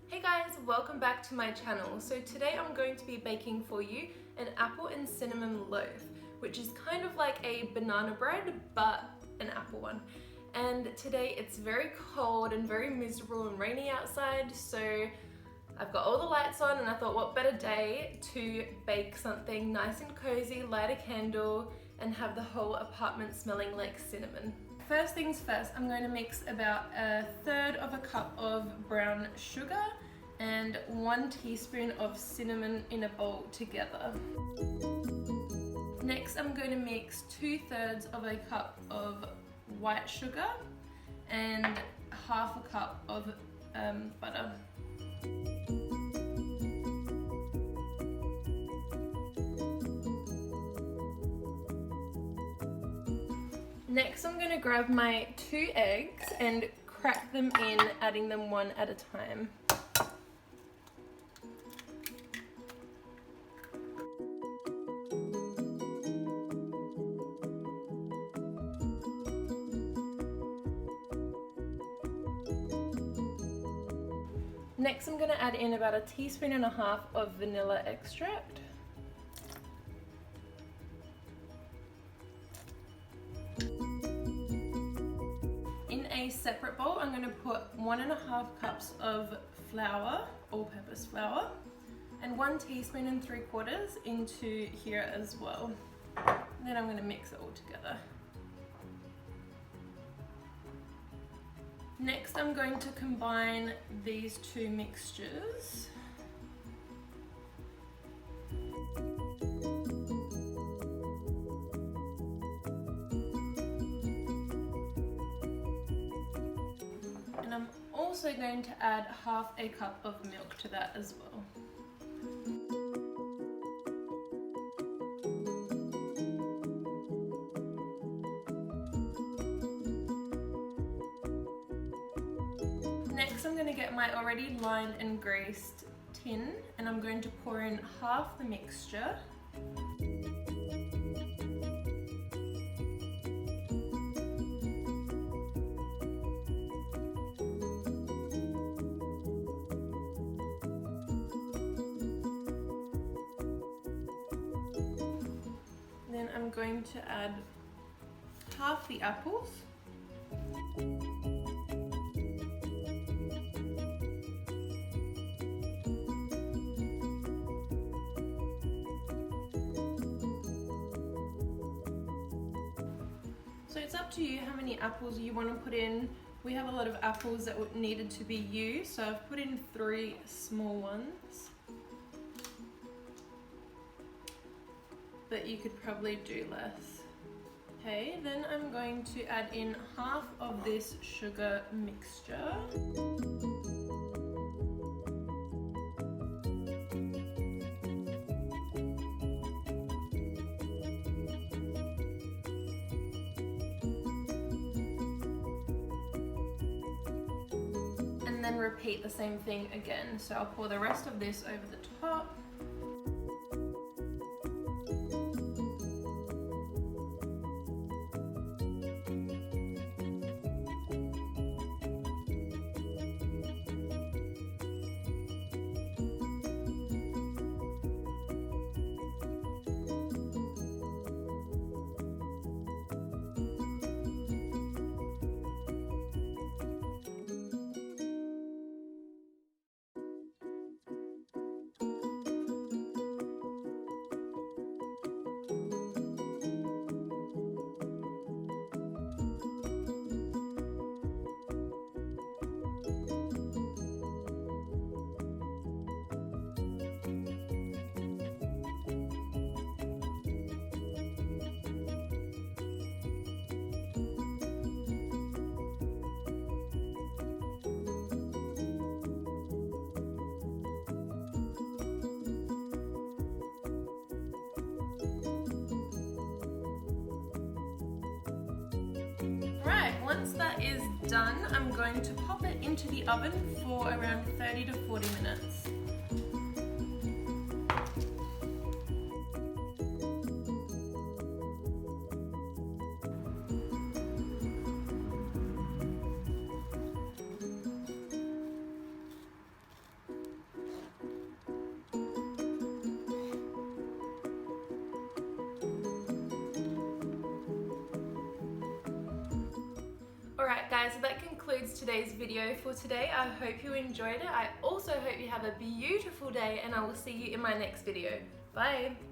Hey guys, welcome back to my channel. So today I'm going to be baking for you an apple and cinnamon loaf, which is kind of like a banana bread, but an apple one. And today it's very cold and very miserable and rainy outside, so I've got all the lights on and I thought what better day to bake something nice and cozy, light a candle, and have the whole apartment smelling like cinnamon. First things first, I'm going to mix about 1/3 of a cup of brown sugar and 1 teaspoon of cinnamon in a bowl together. Next, I'm going to mix 2/3 of a cup of white sugar and 1/2 cup of butter. Next, I'm going to grab my 2 eggs and crack them in, adding them one at a time. Next, I'm going to add in about 1.5 teaspoons of vanilla extract. In a separate bowl, I'm going to put 1.5 cups of flour, all-purpose flour, and 1.75 teaspoons into here as well. And then I'm going to mix it all together. Next, I'm going to combine these two mixtures. And I'm also going to add 1/2 cup of milk to that as well. Next, I'm going to get my already lined and greased tin and I'm going to pour in half the mixture. Then I'm going to add half the apples. So it's up to you how many apples you want to put in. We have a lot of apples that needed to be used, so I've put in 3 small ones. But you could probably do less. Okay, then I'm going to add in half of this sugar mixture. And then repeat the same thing again. So I'll pour the rest of this over the top. Once that is done, I'm going to pop it into the oven for around 30 to 40 minutes. guys, so that concludes today's video for today. I hope you enjoyed it. I also hope you have a beautiful day, and I will see you in my next video. Bye!